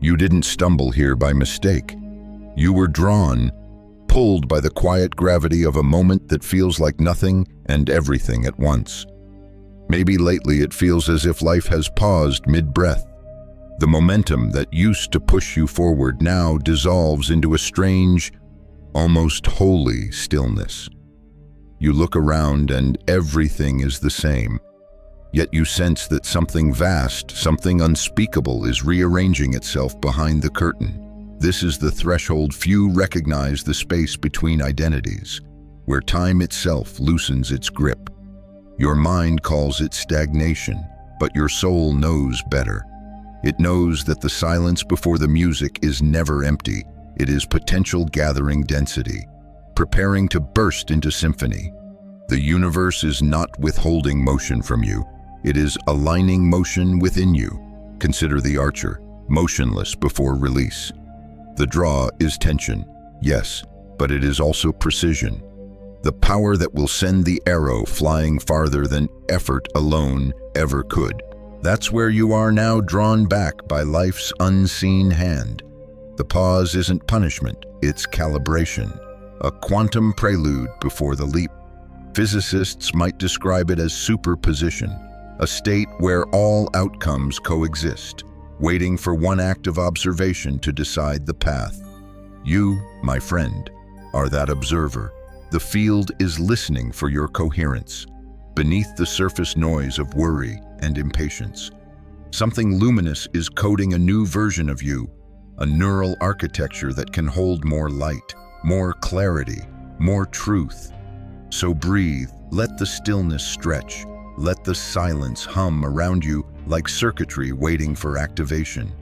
You didn't stumble here by mistake. You were drawn, pulled by the quiet gravity of a moment that feels like nothing and everything at once. Maybe lately it feels as if life has paused mid-breath. The momentum that used to push you forward now dissolves into a strange, almost holy stillness. You look around and everything is the same, yet you sense that something vast, something unspeakable is rearranging itself behind the curtain. This is the threshold few recognize, the space between identities, where time itself loosens its grip. Your mind calls it stagnation, but your soul knows better. It knows that the silence before the music is never empty. It is potential gathering density, preparing to burst into symphony. The universe is not withholding motion from you. It is aligning motion within you. Consider the archer, motionless before release. The draw is tension, yes, but it is also precision. The power that will send the arrow flying farther than effort alone ever could. That's where you are now, drawn back by life's unseen hand. The pause isn't punishment, it's calibration, a quantum prelude before the leap. Physicists might describe it as superposition, a state where all outcomes coexist, waiting for one act of observation to decide the path. You, my friend, are that observer. The field is listening for your coherence. Beneath the surface noise of worry and impatience, something luminous is coding a new version of you, a neural architecture that can hold more light, more clarity, more truth. So breathe, let the stillness stretch, let the silence hum around you like circuitry waiting for activation.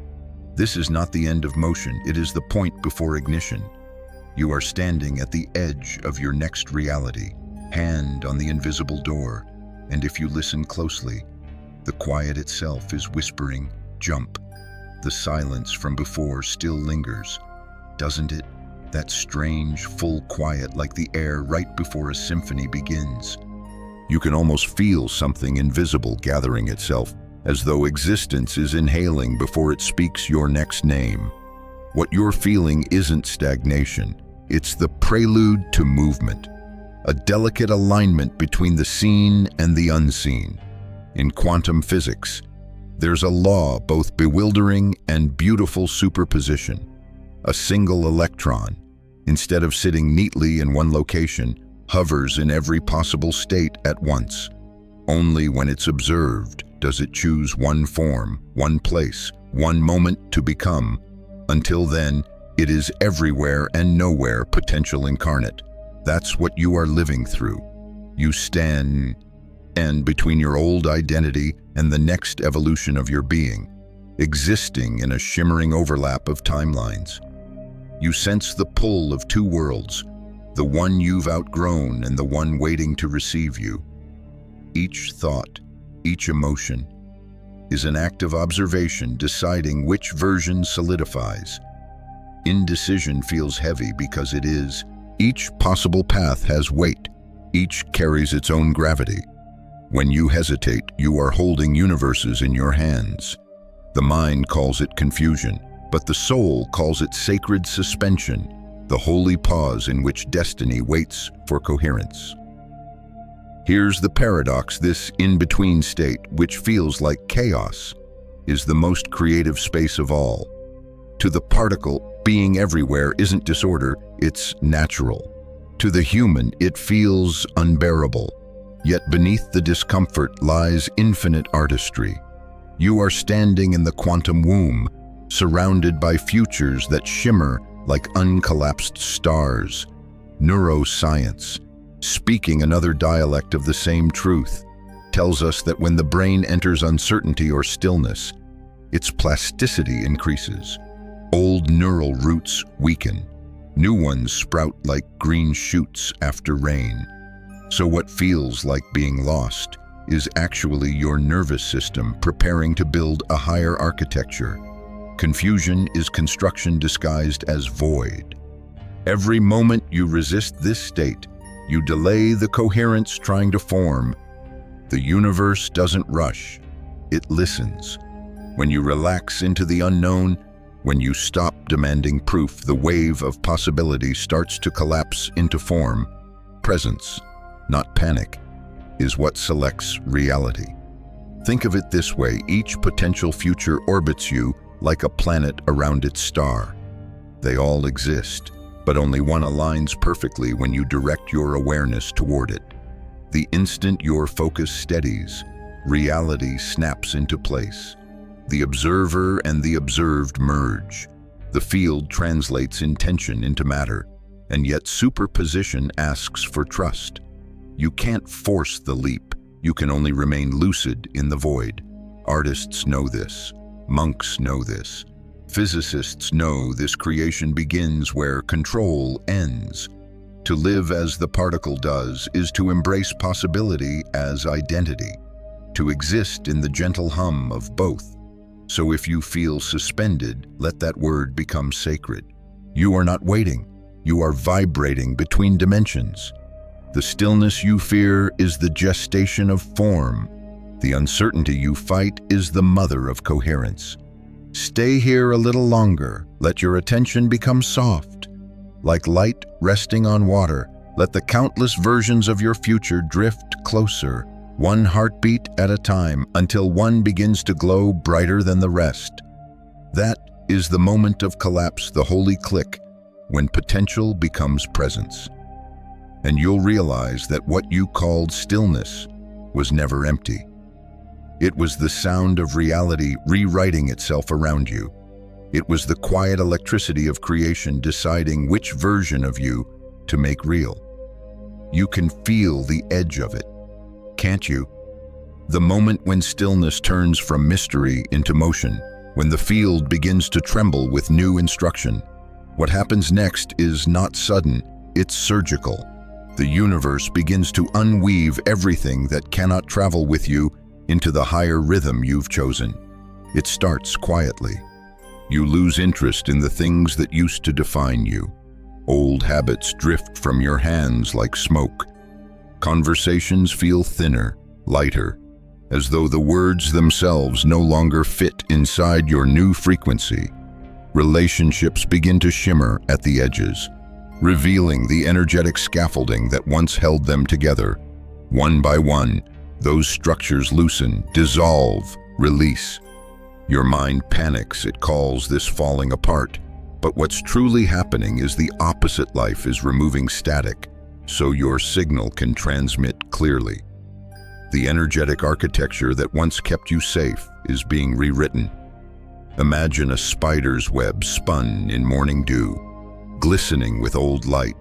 This is not the end of motion, it is the point before ignition. You are standing at the edge of your next reality, hand on the invisible door, and if you listen closely, the quiet itself is whispering, jump. The silence from before still lingers, doesn't it? That strange, full quiet like the air right before a symphony begins. You can almost feel something invisible gathering itself, as though existence is inhaling before it speaks your next name. What you're feeling isn't stagnation, it's the prelude to movement, a delicate alignment between the seen and the unseen. In quantum physics, there's a law both bewildering and beautiful: superposition. A single electron, instead of sitting neatly in one location, hovers in every possible state at once. Only when it's observed does it choose one form, one place, one moment to become. Until then, it is everywhere and nowhere potential incarnate. That's what you are living through. You stand between your old identity and the next evolution of your being, existing in a shimmering overlap of timelines. You sense the pull of two worlds, the one you've outgrown and the one waiting to receive you. Each thought, each emotion, is an act of observation deciding which version solidifies. Indecision feels heavy because it is. Each possible path has weight. Each carries its own gravity. When you hesitate, you are holding universes in your hands. The mind calls it confusion, but the soul calls it sacred suspension, the holy pause in which destiny waits for coherence. Here's the paradox: this in-between state, which feels like chaos, is the most creative space of all. To the particle, being everywhere isn't disorder, it's natural. To the human, it feels unbearable. Yet beneath the discomfort lies infinite artistry. You are standing in the quantum womb, surrounded by futures that shimmer like uncollapsed stars. Neuroscience, speaking another dialect of the same truth, tells us that when the brain enters uncertainty or stillness, its plasticity increases. Old neural roots weaken. New ones sprout like green shoots after rain. So what feels like being lost is actually your nervous system preparing to build a higher architecture. Confusion is construction disguised as void. Every moment you resist this state, you delay the coherence trying to form. The universe doesn't rush, it listens. When you relax into the unknown, When you stop demanding proof, the wave of possibility starts to collapse into form. Presence, not panic, is what selects reality. Think of it this way: each potential future orbits you like a planet around its star. They all exist, but only one aligns perfectly when you direct your awareness toward it. The instant your focus steadies, reality snaps into place. The observer and the observed merge. The field translates intention into matter, and yet superposition asks for trust. You can't force the leap. You can only remain lucid in the void. Artists know this. Monks know this. Physicists know this creation begins where control ends. To live as the particle does is to embrace possibility as identity, to exist in the gentle hum of both. So if you feel suspended, let that word become sacred. You are not waiting. You are vibrating between dimensions. The stillness you fear is the gestation of form. The uncertainty you fight is the mother of coherence. Stay here a little longer. Let your attention become soft. Like light resting on water, let the countless versions of your future drift closer, one heartbeat at a time, until one begins to glow brighter than the rest. That is the moment of collapse, the holy click, when potential becomes presence. And you'll realize that what you called stillness was never empty. It was the sound of reality rewriting itself around you. It was the quiet electricity of creation deciding which version of you to make real. You can feel the edge of it, can't you? The moment when stillness turns from mystery into motion, when the field begins to tremble with new instruction. What happens next is not sudden, it's surgical. The universe begins to unweave everything that cannot travel with you into the higher rhythm you've chosen. It starts quietly. You lose interest in the things that used to define you. Old habits drift from your hands like smoke. Conversations feel thinner, lighter, as though the words themselves no longer fit inside your new frequency. Relationships begin to shimmer at the edges, revealing the energetic scaffolding that once held them together. One by one, those structures loosen, dissolve, release. Your mind panics, it calls this falling apart. But what's truly happening is the opposite. Life is removing static, so your signal can transmit clearly. The energetic architecture that once kept you safe is being rewritten. Imagine a spider's web spun in morning dew, glistening with old light.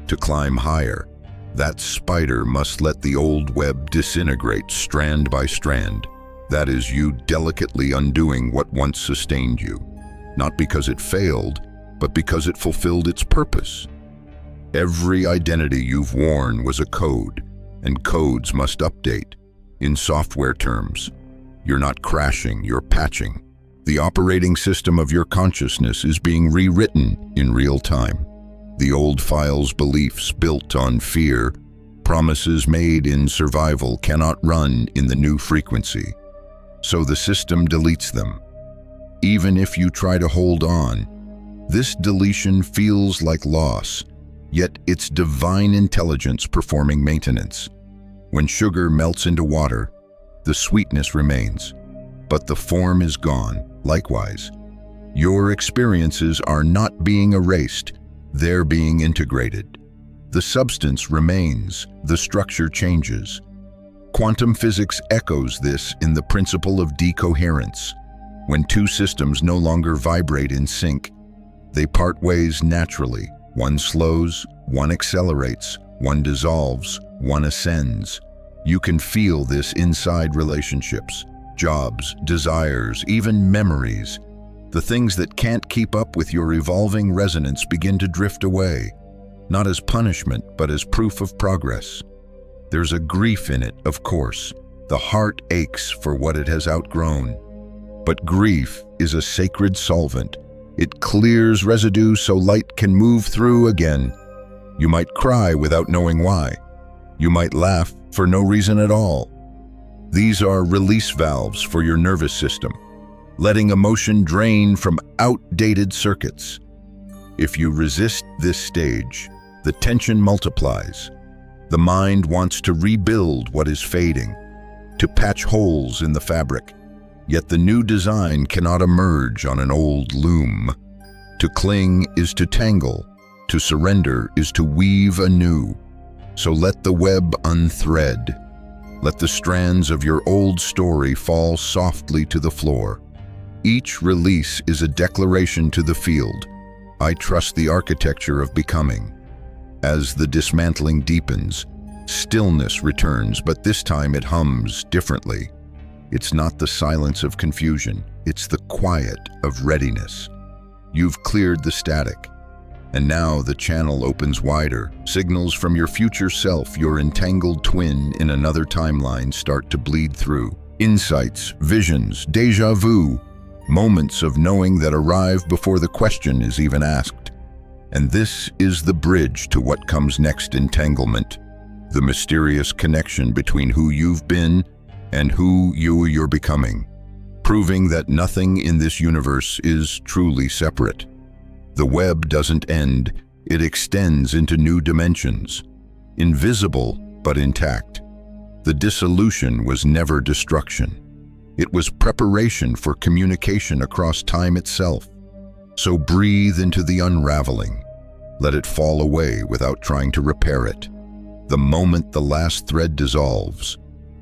To climb higher, that spider must let the old web disintegrate strand by strand. That is you delicately undoing what once sustained you, not because it failed, but because it fulfilled its purpose. Every identity you've worn was a code, and codes must update. In software terms, you're not crashing, you're patching. The operating system of your consciousness is being rewritten in real time. The old files, beliefs built on fear, promises made in survival cannot run in the new frequency. So the system deletes them. Even if you try to hold on, this deletion feels like loss, yet it's divine intelligence performing maintenance. When sugar melts into water, the sweetness remains, but the form is gone. Likewise, your experiences are not being erased, they're being integrated. The substance remains, the structure changes. Quantum physics echoes this in the principle of decoherence. When two systems no longer vibrate in sync, they part ways naturally. One slows, one accelerates, one dissolves, one ascends. You can feel this inside relationships, jobs, desires, even memories. The things that can't keep up with your evolving resonance begin to drift away, not as punishment, but as proof of progress. There's a grief in it, of course. The heart aches for what it has outgrown. But grief is a sacred solvent. It clears residue so light can move through again. You might cry without knowing why. You might laugh for no reason at all. These are release valves for your nervous system. letting emotion drain from outdated circuits. If you resist this stage, the tension multiplies. The mind wants to rebuild what is fading, to patch holes in the fabric. Yet the new design cannot emerge on an old loom. To cling is to tangle, to surrender is to weave anew. So let the web unthread. Let the strands of your old story fall softly to the floor. Each release is a declaration to the field. I trust the architecture of becoming. As the dismantling deepens, stillness returns, but this time it hums differently. It's not the silence of confusion, it's the quiet of readiness. You've cleared the static, and now the channel opens wider. Signals from your future self, your entangled twin in another timeline, start to bleed through. Insights, visions, déjà vu, moments of knowing that arrive before the question is even asked. And this is the bridge to what comes next: entanglement, the mysterious connection between who you've been and who you're becoming, proving that nothing in this universe is truly separate. The web doesn't end, it extends into new dimensions, invisible but intact. The dissolution was never destruction. It was preparation for communication across time itself. So breathe into the unraveling. Let it fall away without trying to repair it. The moment the last thread dissolves,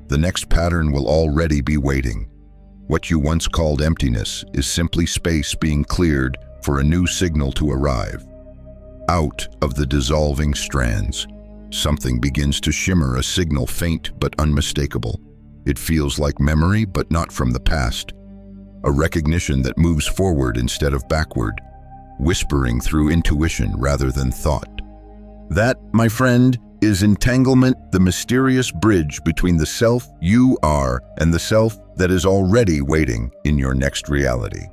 the next pattern will already be waiting. What you once called emptiness is simply space being cleared for a new signal to arrive. Out of the dissolving strands, something begins to shimmer, a signal faint but unmistakable. It feels like memory, but not from the past. A recognition that moves forward instead of backward, whispering through intuition rather than thought. That, my friend, is entanglement, the mysterious bridge between the self you are and the self that is already waiting in your next reality.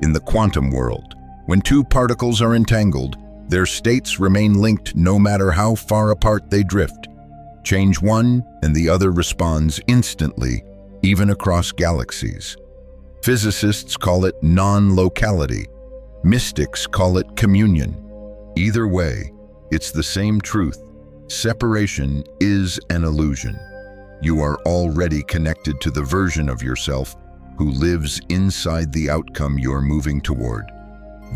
In the quantum world, when two particles are entangled, their states remain linked no matter how far apart they drift. Change one and the other responds instantly, even across galaxies. Physicists call it non-locality. Mystics call it communion. Either way, it's the same truth. Separation is an illusion. You are already connected to the version of yourself who lives inside the outcome you're moving toward.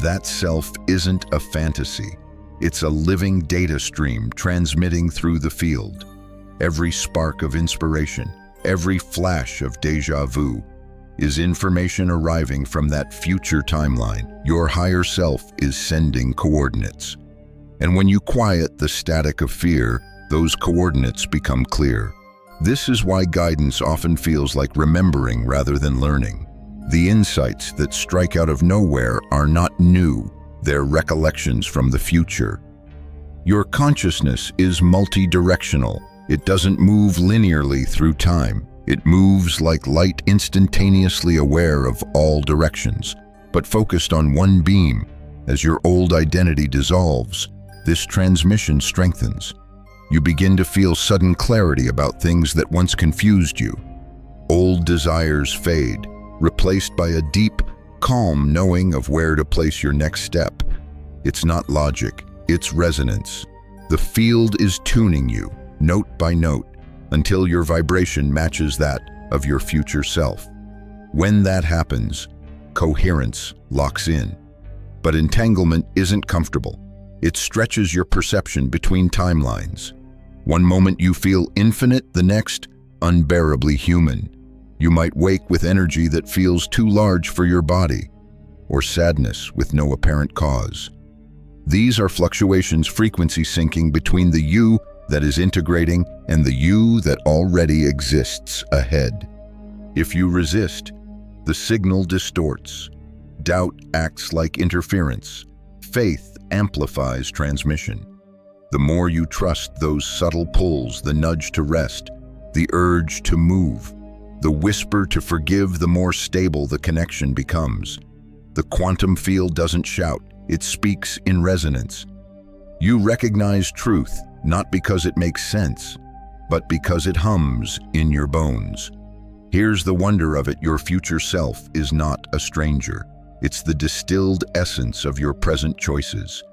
That self isn't a fantasy. It's a living data stream transmitting through the field. Every spark of inspiration, every flash of déjà vu, is information arriving from that future timeline. Your higher self is sending coordinates. And when you quiet the static of fear, those coordinates become clear. This is why guidance often feels like remembering rather than learning. The insights that strike out of nowhere are not new, they're recollections from the future. Your consciousness is multi-directional. It doesn't move linearly through time. It moves like light, instantaneously aware of all directions, but focused on one beam. As your old identity dissolves, this transmission strengthens. You begin to feel sudden clarity about things that once confused you. Old desires fade, replaced by a deep, calm knowing of where to place your next step. It's not logic, it's resonance. The field is tuning you, note by note, until your vibration matches that of your future self. When that happens, coherence locks in. But entanglement isn't comfortable. It stretches your perception between timelines. One moment you feel infinite, the next unbearably human. You might wake with energy that feels too large for your body, or sadness with no apparent cause. These are fluctuations, frequency syncing between the you that is integrating and the you that already exists ahead. If you resist, the signal distorts. Doubt acts like interference. Faith amplifies transmission. The more you trust those subtle pulls, the nudge to rest, the urge to move, the whisper to forgive, the more stable the connection becomes. The quantum field doesn't shout, it speaks in resonance. You recognize truth, not because it makes sense, but because it hums in your bones. Here's the wonder of it: your future self is not a stranger. It's the distilled essence of your present choices.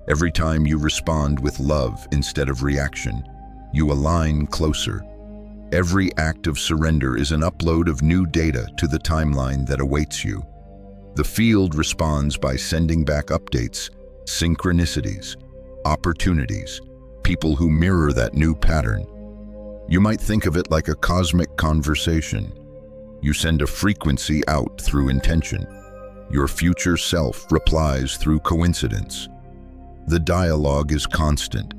Every time you respond with love instead of reaction, you align closer. Every act of surrender is an upload of new data to the timeline that awaits you. The field responds by sending back updates, synchronicities, opportunities, people who mirror that new pattern. You might think of it like a cosmic conversation. You send a frequency out through intention. Your future self replies through coincidence. The dialogue is constant,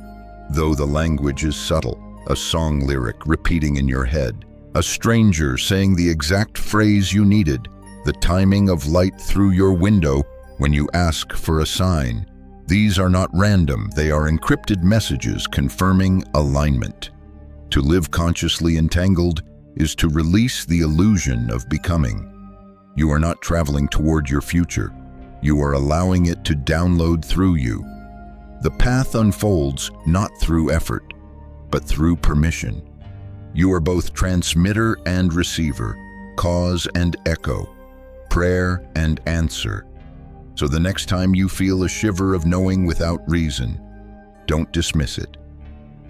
though the language is subtle, a song lyric repeating in your head, a stranger saying the exact phrase you needed, the timing of light through your window when you ask for a sign. These are not random, they are encrypted messages confirming alignment. To live consciously entangled is to release the illusion of becoming. You are not traveling toward your future. You are allowing it to download through you. The path unfolds not through effort, but through permission. You are both transmitter and receiver, cause and echo, prayer and answer. So the next time you feel a shiver of knowing without reason, don't dismiss it.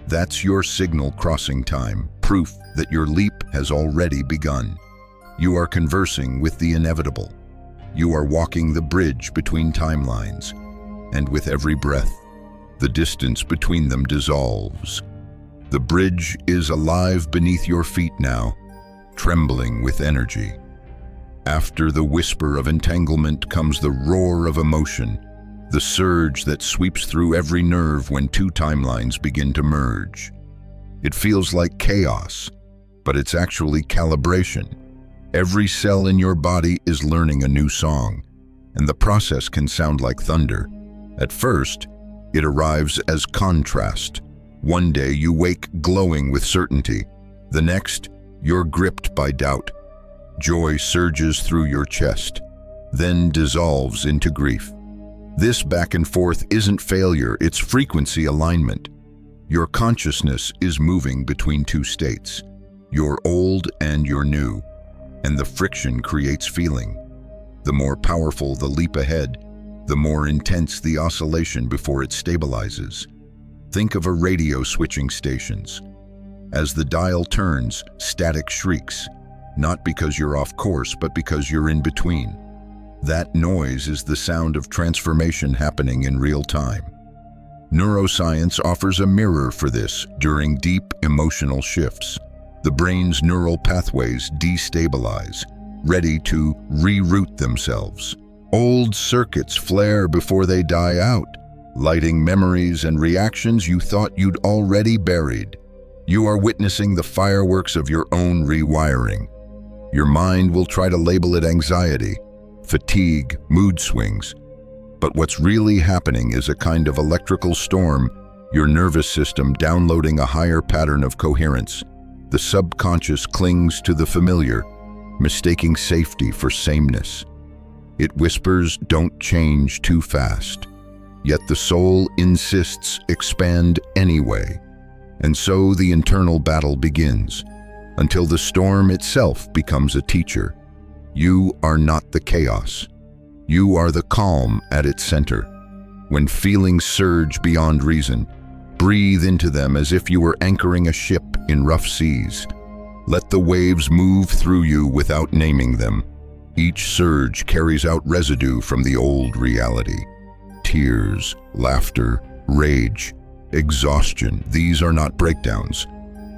That's your signal crossing time, proof that your leap has already begun. You are conversing with the inevitable. You are walking the bridge between timelines, and with every breath, the distance between them dissolves. The bridge is alive beneath your feet now, trembling with energy. After the whisper of entanglement comes the roar of emotion, the surge that sweeps through every nerve when two timelines begin to merge. It feels like chaos, but it's actually calibration. Every cell in your body is learning a new song, and the process can sound like thunder. At first, it arrives as contrast. One day you wake glowing with certainty. The next, you're gripped by doubt. Joy surges through your chest, then dissolves into grief. This back and forth isn't failure, it's frequency alignment. Your consciousness is moving between two states, your old and your new, and the friction creates feeling. The more powerful the leap ahead, the more intense the oscillation before it stabilizes. Think of a radio switching stations. As the dial turns, static shrieks, not because you're off course, but because you're in between. That noise is the sound of transformation happening in real time. Neuroscience offers a mirror for this during deep emotional shifts. The brain's neural pathways destabilize, ready to reroute themselves. Old circuits flare before they die out, lighting memories and reactions you thought you'd already buried. You are witnessing the fireworks of your own rewiring. Your mind will try to label it anxiety, fatigue, mood swings. But what's really happening is a kind of electrical storm, your nervous system downloading a higher pattern of coherence. The subconscious clings to the familiar, mistaking safety for sameness. It whispers, "Don't change too fast." Yet the soul insists, "Expand anyway." And so the internal battle begins, until the storm itself becomes a teacher. You are not the chaos. You are the calm at its center. When feelings surge beyond reason, breathe into them as if you were anchoring a ship in rough seas. Let the waves move through you without naming them. Each surge carries out residue from the old reality. Tears, laughter, rage, exhaustion, these are not breakdowns.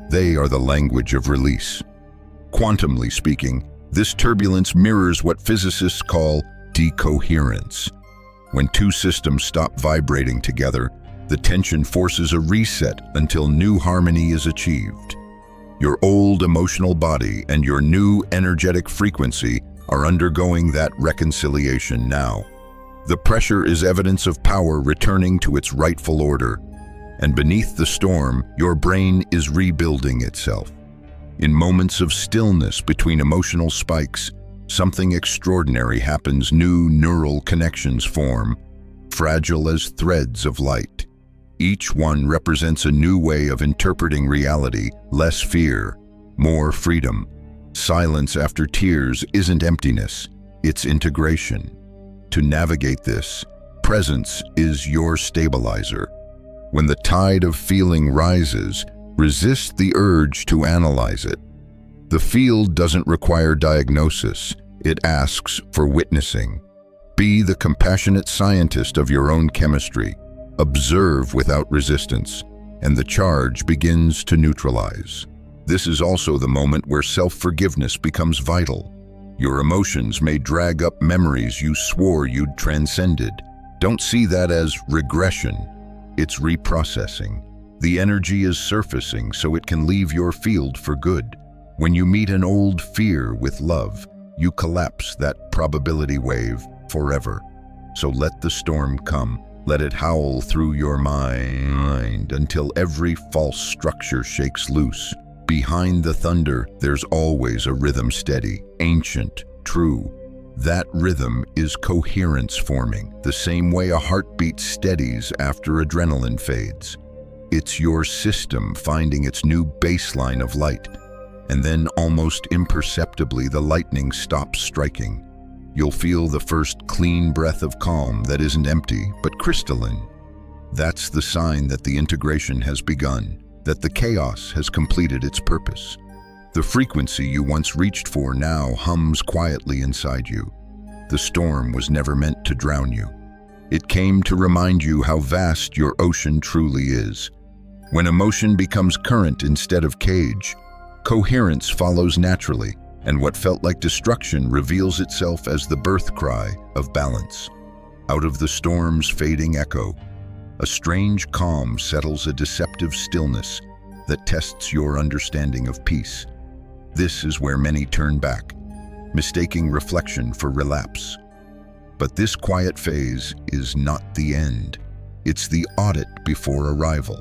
They are the language of release. Quantumly speaking, this turbulence mirrors what physicists call decoherence. When two systems stop vibrating together, the tension forces a reset until new harmony is achieved. Your old emotional body and your new energetic frequency are undergoing that reconciliation now. The pressure is evidence of power returning to its rightful order, and beneath the storm, your brain is rebuilding itself. In moments of stillness between emotional spikes, something extraordinary happens. New neural connections form, fragile as threads of light. Each one represents a new way of interpreting reality, less fear, more freedom. Silence after tears isn't emptiness, it's integration. To navigate this, presence is your stabilizer. When the tide of feeling rises, resist the urge to analyze it. The field doesn't require diagnosis, it asks for witnessing. Be the compassionate scientist of your own chemistry. Observe without resistance, and the charge begins to neutralize. This is also the moment where self-forgiveness becomes vital. Your emotions may drag up memories you swore you'd transcended. Don't see that as regression. It's reprocessing. The energy is surfacing so it can leave your field for good. When you meet an old fear with love, you collapse that probability wave forever. So let the storm come. Let it howl through your mind until every false structure shakes loose. Behind the thunder, there's always a rhythm steady, ancient, true. That rhythm is coherence forming, the same way a heartbeat steadies after adrenaline fades. It's your system finding its new baseline of light, and then almost imperceptibly the lightning stops striking. You'll feel the first clean breath of calm that isn't empty, but crystalline. That's the sign that the integration has begun, that the chaos has completed its purpose. The frequency you once reached for now hums quietly inside you. The storm was never meant to drown you. It came to remind you how vast your ocean truly is. When emotion becomes current instead of cage, coherence follows naturally, and what felt like destruction reveals itself as the birth cry of balance. Out of the storm's fading echo, a strange calm settles, a deceptive stillness that tests your understanding of peace. This is where many turn back, mistaking reflection for relapse. But this quiet phase is not the end. It's the audit before arrival.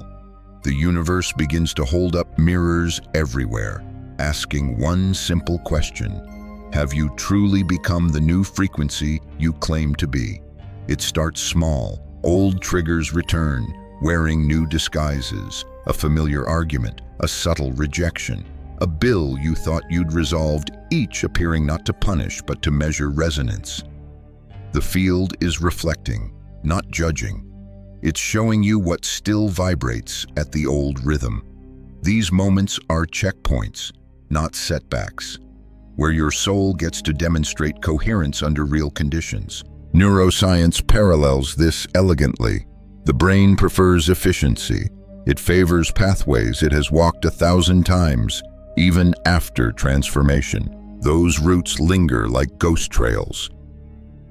The universe begins to hold up mirrors everywhere, asking one simple question: have you truly become the new frequency you claim to be? It starts small. Old triggers return, wearing new disguises. A familiar argument, a subtle rejection, a bill you thought you'd resolved, each appearing not to punish but to measure resonance. The field is reflecting, not judging. It's showing you what still vibrates at the old rhythm. These moments are checkpoints, not setbacks, where your soul gets to demonstrate coherence under real conditions. Neuroscience parallels this elegantly. The brain prefers efficiency. It favors pathways it has walked 1,000 times, even after transformation. Those roots linger like ghost trails.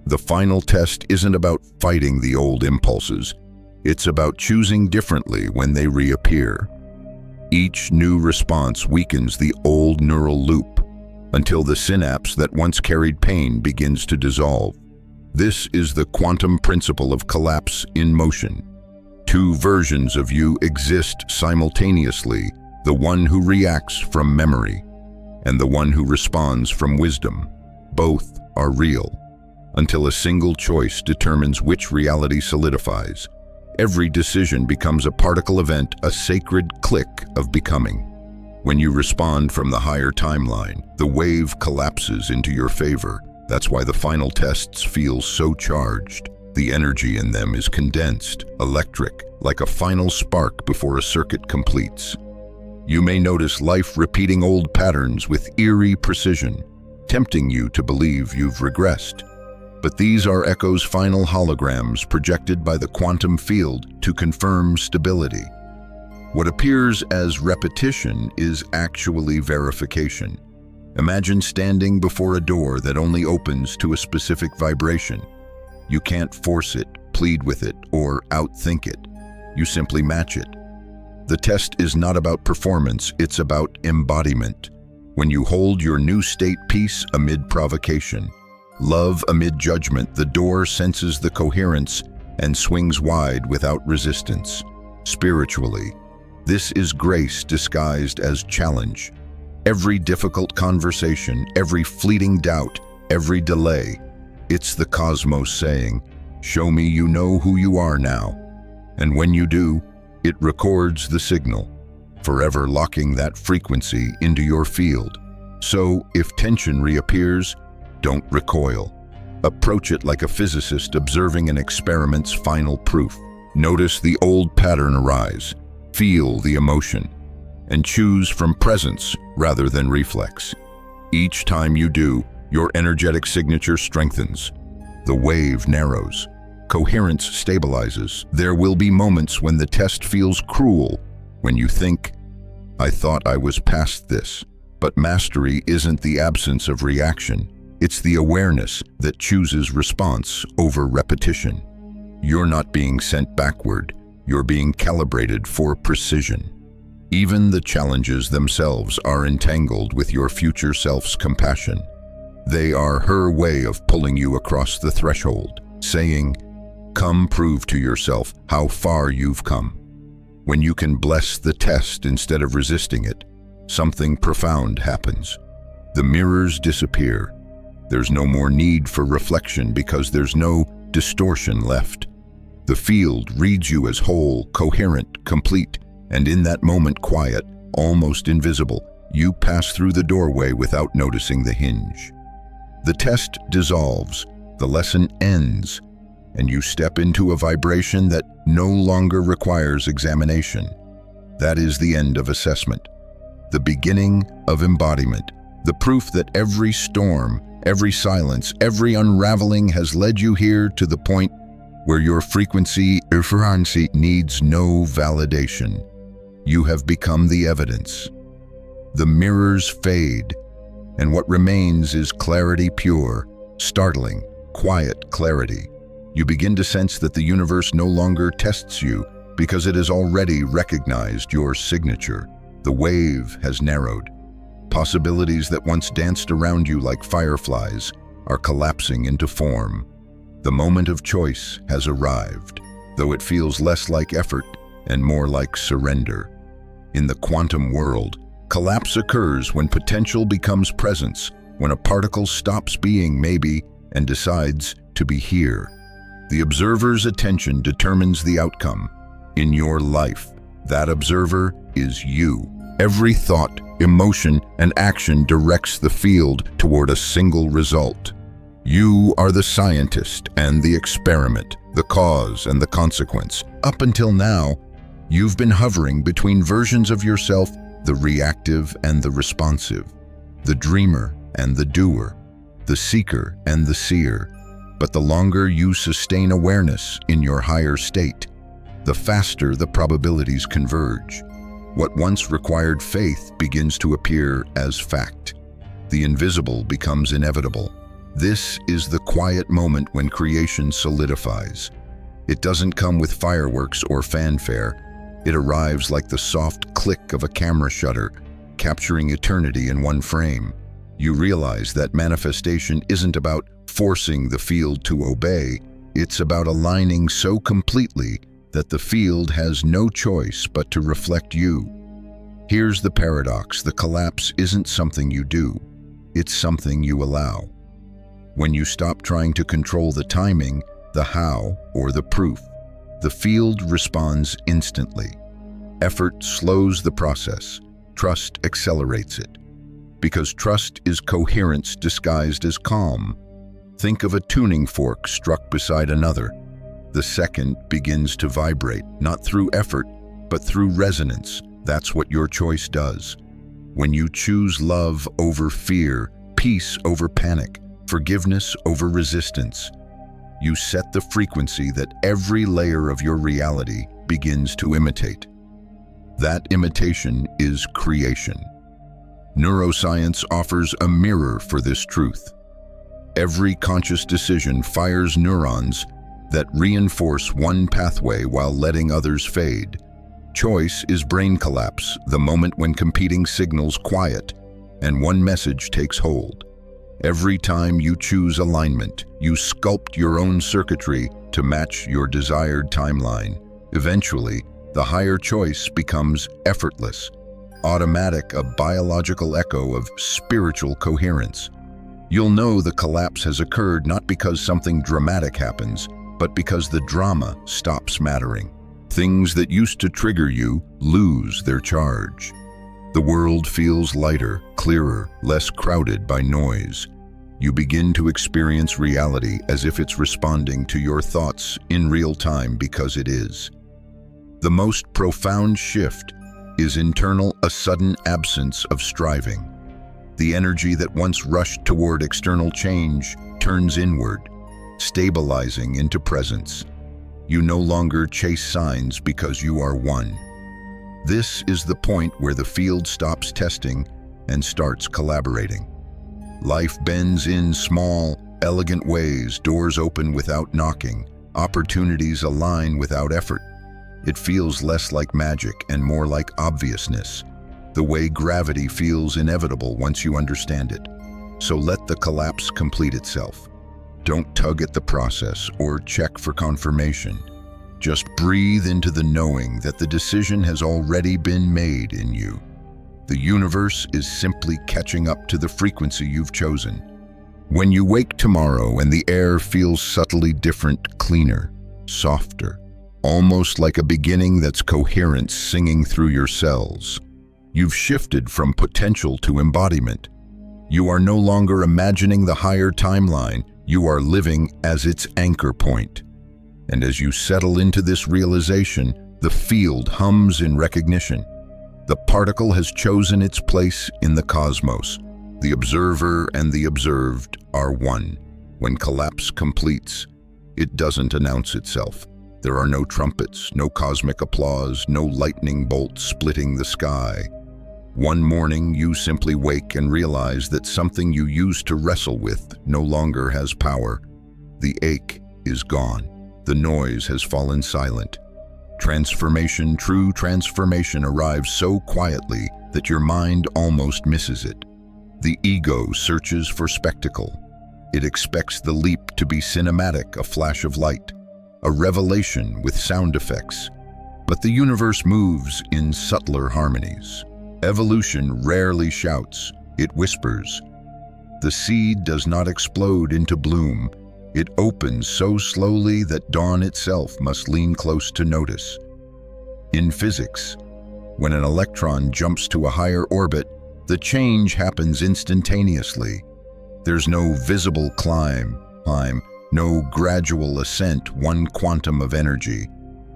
The final test isn't about fighting the old impulses. It's about choosing differently when they reappear. Each new response weakens the old neural loop until the synapse that once carried pain begins to dissolve. This is the quantum principle of collapse in motion. Two versions of you exist simultaneously, the one who reacts from memory and the one who responds from wisdom. Both are real, until a single choice determines which reality solidifies. Every decision becomes a particle event, a sacred click of becoming. When you respond from the higher timeline, the wave collapses into your favor. That's why the final tests feel so charged. The energy in them is condensed, electric, like a final spark before a circuit completes. You may notice life repeating old patterns with eerie precision, tempting you to believe you've regressed. But these are echo's final holograms projected by the quantum field to confirm stability. What appears as repetition is actually verification. Imagine standing before a door that only opens to a specific vibration. You can't force it, plead with it, or outthink it. You simply match it. The test is not about performance, it's about embodiment. When you hold your new state peace amid provocation, love amid judgment, the door senses the coherence and swings wide without resistance. Spiritually, this is grace disguised as challenge. Every difficult conversation, every fleeting doubt, every delay, it's the cosmos saying, "Show me you know who you are now." And when you do, it records the signal, forever locking that frequency into your field. So, if tension reappears, don't recoil. Approach it like a physicist observing an experiment's final proof. Notice the old pattern arise, feel the emotion, and choose from presence rather than reflex. Each time you do, your energetic signature strengthens. The wave narrows. Coherence stabilizes. There will be moments when the test feels cruel, when you think, "I thought I was past this." But mastery isn't the absence of reaction. It's the awareness that chooses response over repetition. You're not being sent backward. You're being calibrated for precision. Even the challenges themselves are entangled with your future self's compassion. They are her way of pulling you across the threshold, saying, "Come prove to yourself how far you've come." When you can bless the test instead of resisting it, something profound happens. The mirrors disappear. There's no more need for reflection because there's no distortion left. The field reads you as whole, coherent, complete, and in that moment quiet, almost invisible, you pass through the doorway without noticing the hinge. The test dissolves, the lesson ends, and you step into a vibration that no longer requires examination. That is the end of assessment, the beginning of embodiment, the proof that every storm, every silence, every unraveling has led you here to the point where your frequency needs no validation. You have become the evidence. The mirrors fade, and what remains is clarity pure, startling, quiet clarity. You begin to sense that the universe no longer tests you because it has already recognized your signature. The wave has narrowed. Possibilities that once danced around you like fireflies are collapsing into form. The moment of choice has arrived, though it feels less like effort and more like surrender. In the quantum world, collapse occurs when potential becomes presence, when a particle stops being maybe and decides to be here. The observer's attention determines the outcome. In your life, that observer is you. Every thought, emotion, and action directs the field toward a single result. You are the scientist and the experiment, the cause and the consequence. Up until now, you've been hovering between versions of yourself, the reactive and the responsive, the dreamer and the doer, the seeker and the seer. But the longer you sustain awareness in your higher state, the faster the probabilities converge. What once required faith begins to appear as fact. The invisible becomes inevitable. This is the quiet moment when creation solidifies. It doesn't come with fireworks or fanfare. It arrives like the soft click of a camera shutter, capturing eternity in one frame. You realize that manifestation isn't about forcing the field to obey. It's about aligning so completely that the field has no choice but to reflect you. Here's the paradox: the collapse isn't something you do, it's something you allow. When you stop trying to control the timing, the how, or the proof, the field responds instantly. Effort slows the process, trust accelerates it. Because trust is coherence disguised as calm. Think of a tuning fork struck beside another. The second begins to vibrate, not through effort, but through resonance. That's what your choice does. When you choose love over fear, peace over panic, forgiveness over resistance, you set the frequency that every layer of your reality begins to imitate. That imitation is creation. Neuroscience offers a mirror for this truth. Every conscious decision fires neurons that reinforce one pathway while letting others fade. Choice is brain collapse, the moment when competing signals quiet and one message takes hold. Every time you choose alignment, you sculpt your own circuitry to match your desired timeline. Eventually, the higher choice becomes effortless, automatic, a biological echo of spiritual coherence. You'll know the collapse has occurred not because something dramatic happens, but because the drama stops mattering. Things that used to trigger you lose their charge. The world feels lighter, clearer, less crowded by noise. You begin to experience reality as if it's responding to your thoughts in real time, because it is. The most profound shift is internal, a sudden absence of striving. The energy that once rushed toward external change turns inward, stabilizing into presence. You no longer chase signs because you are one. This is the point where the field stops testing and starts collaborating. Life bends in small, elegant ways, doors open without knocking, opportunities align without effort. It feels less like magic and more like obviousness, the way gravity feels inevitable once you understand it. So let the collapse complete itself. Don't tug at the process or check for confirmation. Just breathe into the knowing that the decision has already been made in you. The universe is simply catching up to the frequency you've chosen. When you wake tomorrow and the air feels subtly different, cleaner, softer, almost like a beginning that's coherence singing through your cells, you've shifted from potential to embodiment. You are no longer imagining the higher timeline, you are living as its anchor point. And as you settle into this realization, the field hums in recognition. The particle has chosen its place in the cosmos. The observer and the observed are one. When collapse completes, it doesn't announce itself. There are no trumpets, no cosmic applause, no lightning bolts splitting the sky. One morning, you simply wake and realize that something you used to wrestle with no longer has power. The ache is gone. The noise has fallen silent. Transformation, true transformation, arrives so quietly that your mind almost misses it. The ego searches for spectacle. It expects the leap to be cinematic, a flash of light, a revelation with sound effects. But the universe moves in subtler harmonies. Evolution rarely shouts, it whispers. The seed does not explode into bloom. It opens so slowly that dawn itself must lean close to notice. In physics, when an electron jumps to a higher orbit, the change happens instantaneously. There's no visible climb, no gradual ascent, one quantum of energy,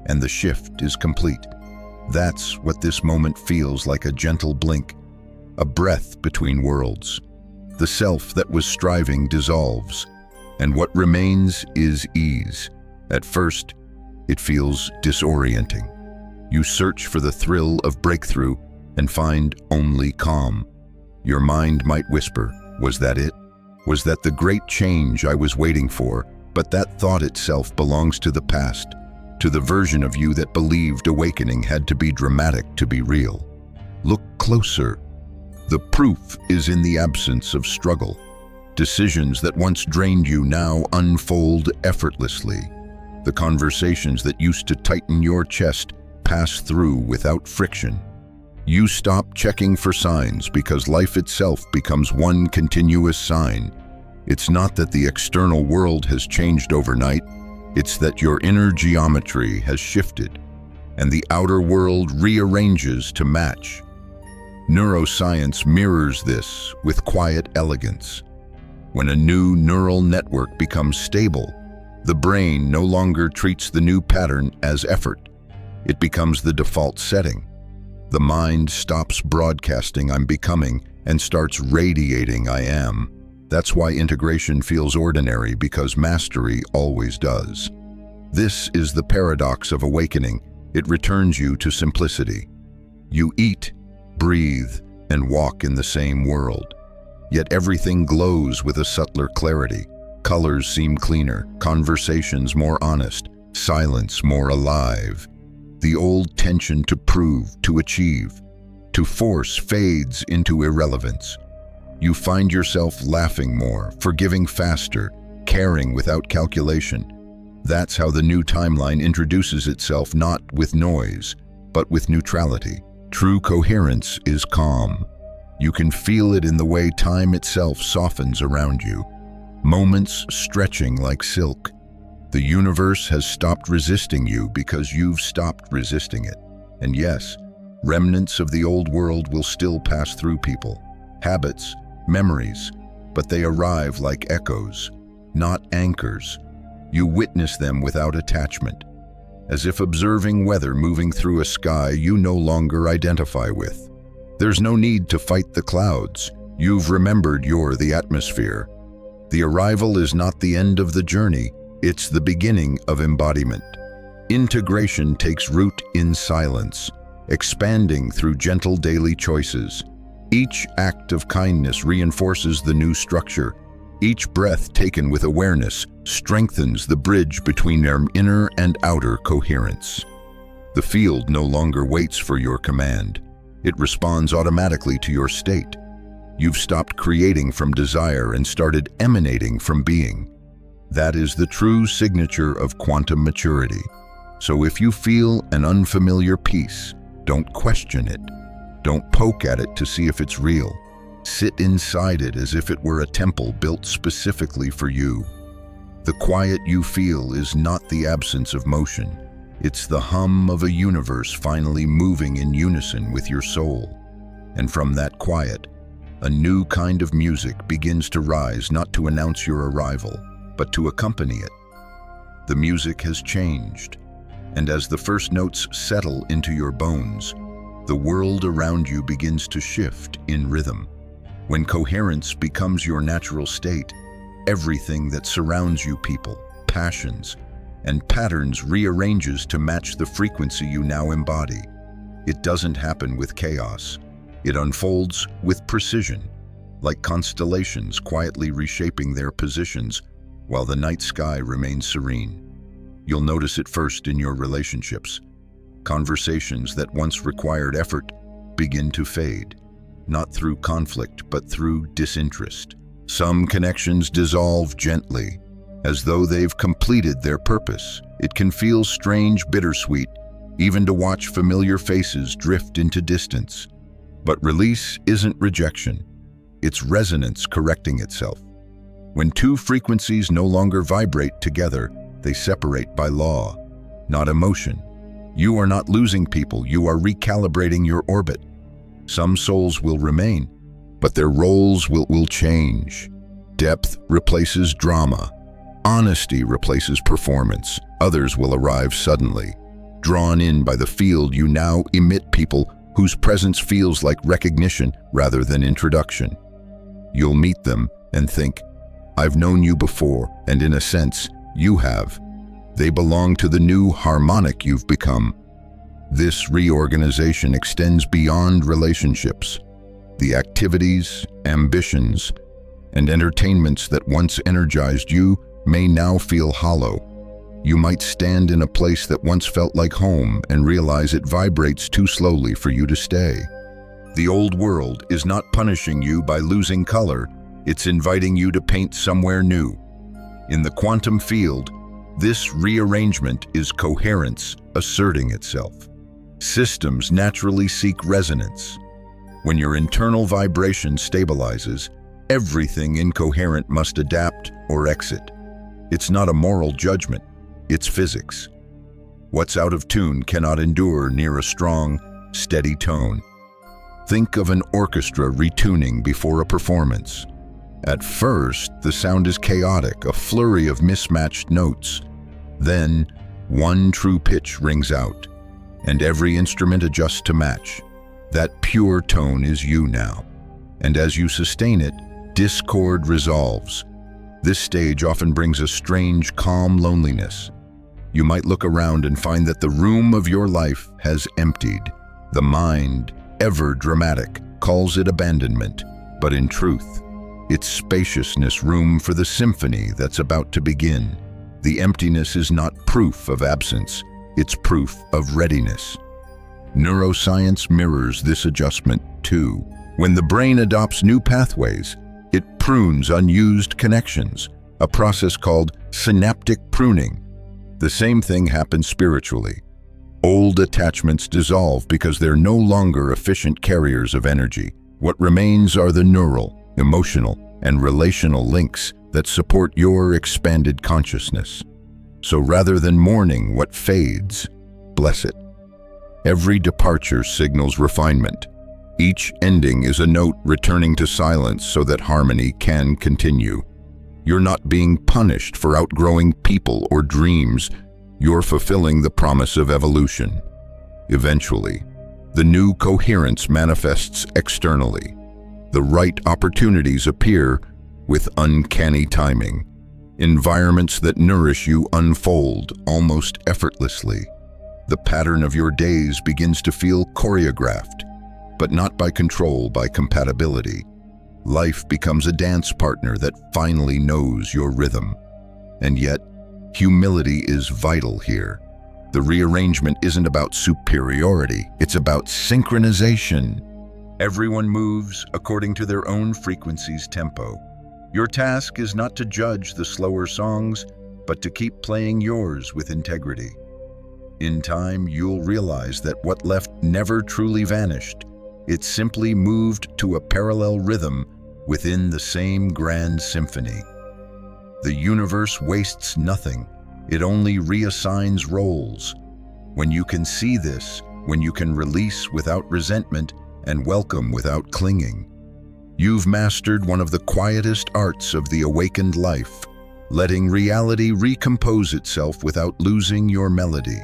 and the shift is complete. That's what this moment feels like, a gentle blink, a breath between worlds. The self that was striving dissolves, and what remains is ease. At first, it feels disorienting. You search for the thrill of breakthrough and find only calm. Your mind might whisper, was that it? Was that the great change I was waiting for? But that thought itself belongs to the past, to the version of you that believed awakening had to be dramatic to be real. Look closer. The proof is in the absence of struggle. Decisions that once drained you now unfold effortlessly. The conversations that used to tighten your chest pass through without friction. You stop checking for signs because life itself becomes one continuous sign. It's not that the external world has changed overnight, it's that your inner geometry has shifted, and the outer world rearranges to match. Neuroscience mirrors this with quiet elegance. When a new neural network becomes stable, the brain no longer treats the new pattern as effort. It becomes the default setting. The mind stops broadcasting "I'm becoming" and starts radiating "I am." That's why integration feels ordinary, because mastery always does. This is the paradox of awakening. It returns you to simplicity. You eat, breathe, and walk in the same world. Yet everything glows with a subtler clarity. Colors seem cleaner, conversations more honest, silence more alive. The old tension to prove, to achieve, to force fades into irrelevance. You find yourself laughing more, forgiving faster, caring without calculation. That's how the new timeline introduces itself, not with noise, but with neutrality. True coherence is calm. You can feel it in the way time itself softens around you, moments stretching like silk. The universe has stopped resisting you because you've stopped resisting it. And yes, Remnants of the old world will still pass through people, habits, memories, but they arrive like echoes, not anchors. You witness them without attachment, as if observing weather moving through a sky you no longer identify with. There's no need to fight the clouds. You've remembered you're the atmosphere. The arrival is not the end of the journey, it's the beginning of embodiment. Integration takes root in silence, expanding through gentle daily choices. Each act of kindness reinforces the new structure. Each breath taken with awareness strengthens the bridge between their inner and outer coherence. The field no longer waits for your command. It responds automatically to your state. You've stopped creating from desire and started emanating from being. That is the true signature of quantum maturity. So if you feel an unfamiliar peace, don't question it. Don't poke at it to see if it's real. Sit inside it as if it were a temple built specifically for you. The quiet you feel is not the absence of motion. It's the hum of a universe finally moving in unison with your soul. And from that quiet, a new kind of music begins to rise, not to announce your arrival, but to accompany it. The music has changed, and as the first notes settle into your bones, the world around you begins to shift in rhythm. When coherence becomes your natural state, everything that surrounds you, people, passions, and patterns rearranges to match the frequency you now embody. It doesn't happen with chaos. It unfolds with precision, like constellations quietly reshaping their positions while the night sky remains serene. You'll notice it first in your relationships. Conversations that once required effort begin to fade, not through conflict but through disinterest. Some connections dissolve gently, as though they've completed their purpose. It can feel strange, bittersweet, even to watch familiar faces drift into distance. But release isn't rejection. It's resonance correcting itself. When two frequencies no longer vibrate together, they separate by law, not emotion. You are not losing people, you are recalibrating your orbit. Some souls will remain, but their roles will change. Depth replaces drama. Honesty replaces performance. Others will arrive suddenly. Drawn in by the field, you now emit people whose presence feels like recognition rather than introduction. You'll meet them and think, I've known you before, and in a sense, you have. They belong to the new harmonic you've become. This reorganization extends beyond relationships. The activities, ambitions, and entertainments that once energized you may now feel hollow. You might stand in a place that once felt like home and realize it vibrates too slowly for you to stay. The old world is not punishing you by losing color, it's inviting you to paint somewhere new. In the quantum field, this rearrangement is coherence asserting itself. Systems naturally seek resonance. When your internal vibration stabilizes, everything incoherent must adapt or exit. It's not a moral judgment, it's physics. What's out of tune cannot endure near a strong, steady tone. Think of an orchestra retuning before a performance. At first, the sound is chaotic, a flurry of mismatched notes. Then, one true pitch rings out, and every instrument adjusts to match. That pure tone is you now, and as you sustain it, discord resolves. This stage often brings a strange, calm loneliness. You might look around and find that the room of your life has emptied. The mind, ever dramatic, calls it abandonment, but in truth, it's spaciousness, room for the symphony that's about to begin. The emptiness is not proof of absence, it's proof of readiness. Neuroscience mirrors this adjustment too. When the brain adopts new pathways, it prunes unused connections, a process called synaptic pruning. The same thing happens spiritually. Old attachments dissolve because they're no longer efficient carriers of energy. What remains are the neural, emotional, and relational links that support your expanded consciousness. So rather than mourning what fades, bless it. Every departure signals refinement. Each ending is a note returning to silence so that harmony can continue. You're not being punished for outgrowing people or dreams. You're fulfilling the promise of evolution. Eventually, the new coherence manifests externally. The right opportunities appear with uncanny timing. Environments that nourish you unfold almost effortlessly. The pattern of your days begins to feel choreographed, but not by control, by compatibility. Life becomes a dance partner that finally knows your rhythm. And yet, humility is vital here. The rearrangement isn't about superiority, it's about synchronization. Everyone moves according to their own frequency's tempo. Your task is not to judge the slower songs, but to keep playing yours with integrity. In time, you'll realize that what left never truly vanished. It simply moved to a parallel rhythm within the same grand symphony. The universe wastes nothing. It only reassigns roles. When you can see this, when you can release without resentment and welcome without clinging, you've mastered one of the quietest arts of the awakened life, letting reality recompose itself without losing your melody.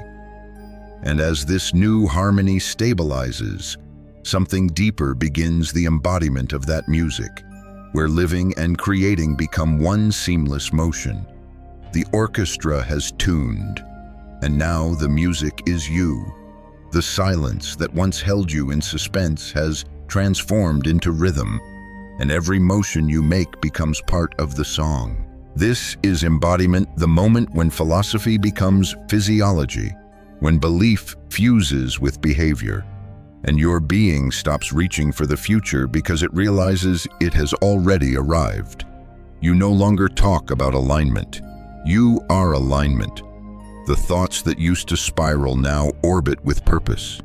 And as this new harmony stabilizes, something deeper begins, the embodiment of that music, where living and creating become one seamless motion. The orchestra has tuned, and now the music is you. The silence that once held you in suspense has transformed into rhythm, and every motion you make becomes part of the song. This is embodiment, the moment when philosophy becomes physiology, when belief fuses with behavior, and your being stops reaching for the future because it realizes it has already arrived. You no longer talk about alignment. You are alignment. The thoughts that used to spiral now orbit with purpose.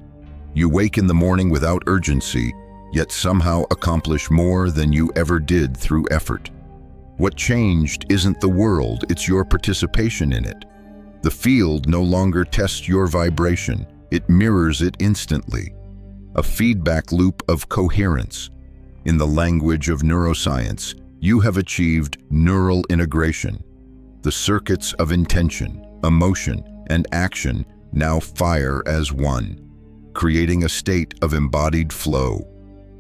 You wake in the morning without urgency, yet somehow accomplish more than you ever did through effort. What changed isn't the world, it's your participation in it. The field no longer tests your vibration, it mirrors it instantly. A feedback loop of coherence. In the language of neuroscience, you have achieved neural integration. The circuits of intention, emotion, and action now fire as one, creating a state of embodied flow.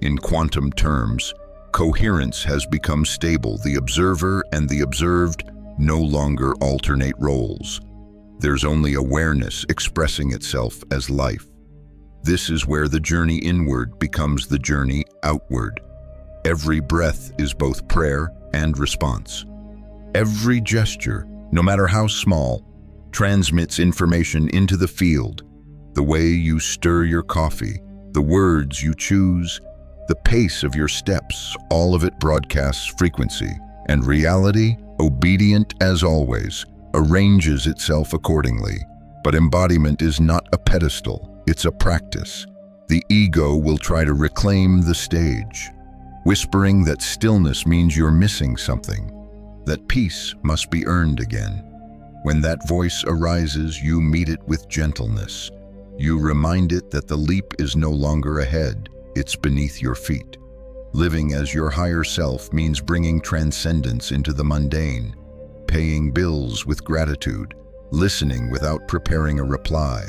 In quantum terms, coherence has become stable. The observer and the observed no longer alternate roles. There's only awareness expressing itself as life. This is where the journey inward becomes the journey outward. Every breath is both prayer and response. Every gesture, no matter how small, transmits information into the field. The way you stir your coffee, the words you choose, the pace of your steps, all of it broadcasts frequency. And reality, obedient as always, arranges itself accordingly. But embodiment is not a pedestal, it's a practice. The ego will try to reclaim the stage, whispering that stillness means you're missing something, that peace must be earned again. When that voice arises, you meet it with gentleness. You remind it that the leap is no longer ahead, it's beneath your feet. Living as your higher self means bringing transcendence into the mundane, paying bills with gratitude, listening without preparing a reply,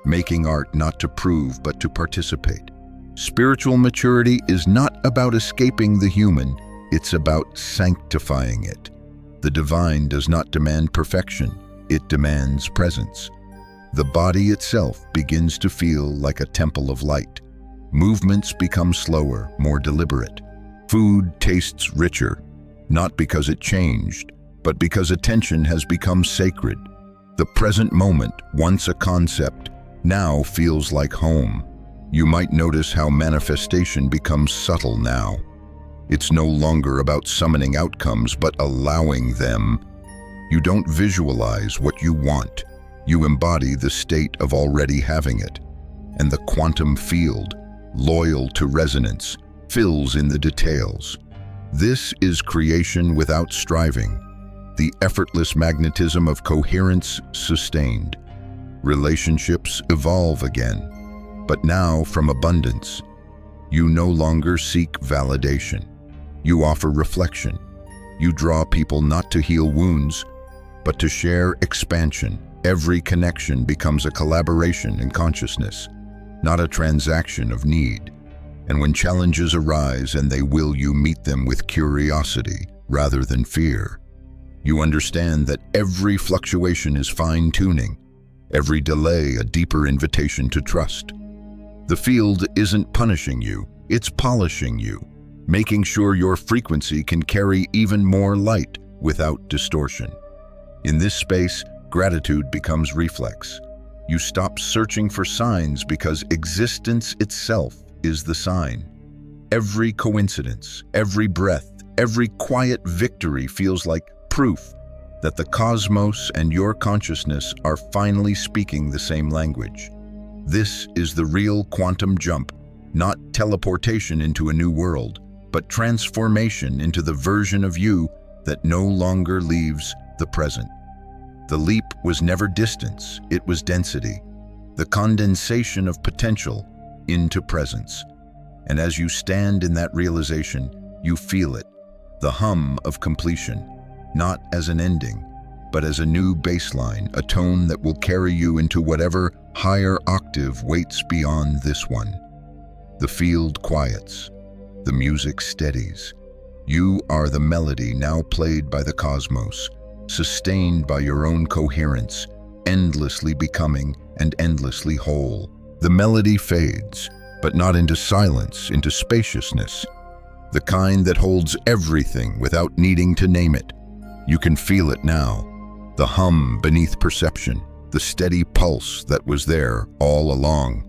making art not to prove but to participate. Spiritual maturity is not about escaping the human, it's about sanctifying it. The divine does not demand perfection, it demands presence. The body itself begins to feel like a temple of light. Movements become slower, more deliberate. Food tastes richer, not because it changed, but because attention has become sacred. The present moment, once a concept, now feels like home. You might notice how manifestation becomes subtle now. It's no longer about summoning outcomes, but allowing them. You don't visualize what you want. You embody the state of already having it. And the quantum field, loyal to resonance, fills in the details. This is creation without striving, the effortless magnetism of coherence sustained. Relationships evolve again, But now, from abundance, you no longer seek validation. You offer reflection. You draw people not to heal wounds, but to share expansion. Every connection becomes a collaboration in consciousness, not a transaction of need. And when challenges arise, and they will, you meet them with curiosity rather than fear. You understand that every fluctuation is fine-tuning, every delay a deeper invitation to trust. The field isn't punishing you, it's polishing you, making sure your frequency can carry even more light without distortion. In this space, gratitude becomes reflex. You stop searching for signs because existence itself is the sign. Every coincidence, every breath, every quiet victory feels like proof that the cosmos and your consciousness are finally speaking the same language. This is the real quantum jump, not teleportation into a new world, but transformation into the version of you that no longer leaves the present. The leap was never distance, it was density, the condensation of potential into presence. And as you stand in that realization, you feel it, the hum of completion, not as an ending, but as a new baseline, a tone that will carry you into whatever higher octave waits beyond this one. The field quiets, the music steadies. You are the melody now played by the cosmos, sustained by your own coherence, endlessly becoming and endlessly whole. The melody fades, but not into silence, into spaciousness, the kind that holds everything without needing to name it. You can feel it now, the hum beneath perception, the steady pulse that was there all along.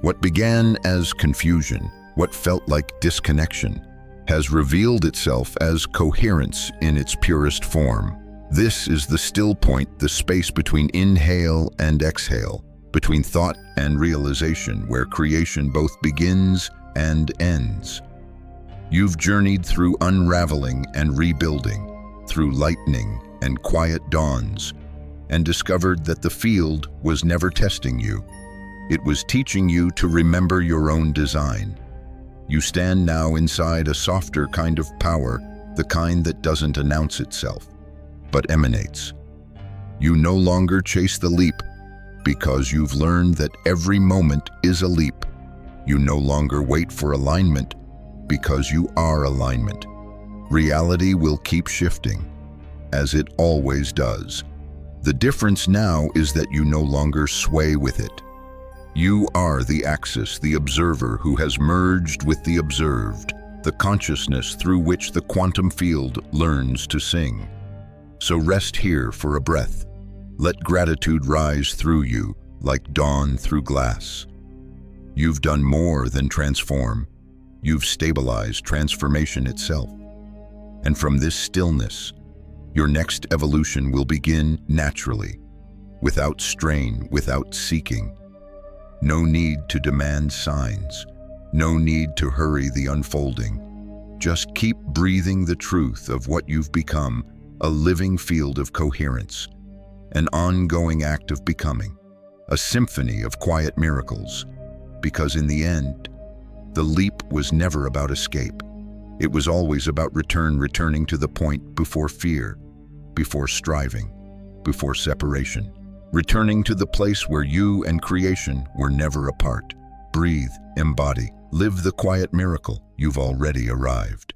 What began as confusion, what felt like disconnection, has revealed itself as coherence in its purest form. This is the still point, the space between inhale and exhale, between thought and realization, where creation both begins and ends. You've journeyed through unraveling and rebuilding, through lightning and quiet dawns, and discovered that the field was never testing you. It was teaching you to remember your own design. You stand now inside a softer kind of power, the kind that doesn't announce itself, but emanates. You no longer chase the leap because you've learned that every moment is a leap. You no longer wait for alignment because you are alignment. Reality will keep shifting, as it always does. The difference now is that you no longer sway with it. You are the axis, the observer who has merged with the observed, the consciousness through which the quantum field learns to sing. So rest here for a breath. Let gratitude rise through you like dawn through glass. You've done more than transform. You've stabilized transformation itself. And from this stillness, your next evolution will begin naturally, without strain, without seeking. No need to demand signs, no need to hurry the unfolding. Just keep breathing the truth of what you've become, a living field of coherence, an ongoing act of becoming, a symphony of quiet miracles. Because in the end, the leap was never about escape. It was always about returning to the point before fear, before striving, before separation. Returning to the place where you and creation were never apart. Breathe, embody, live the quiet miracle. You've already arrived.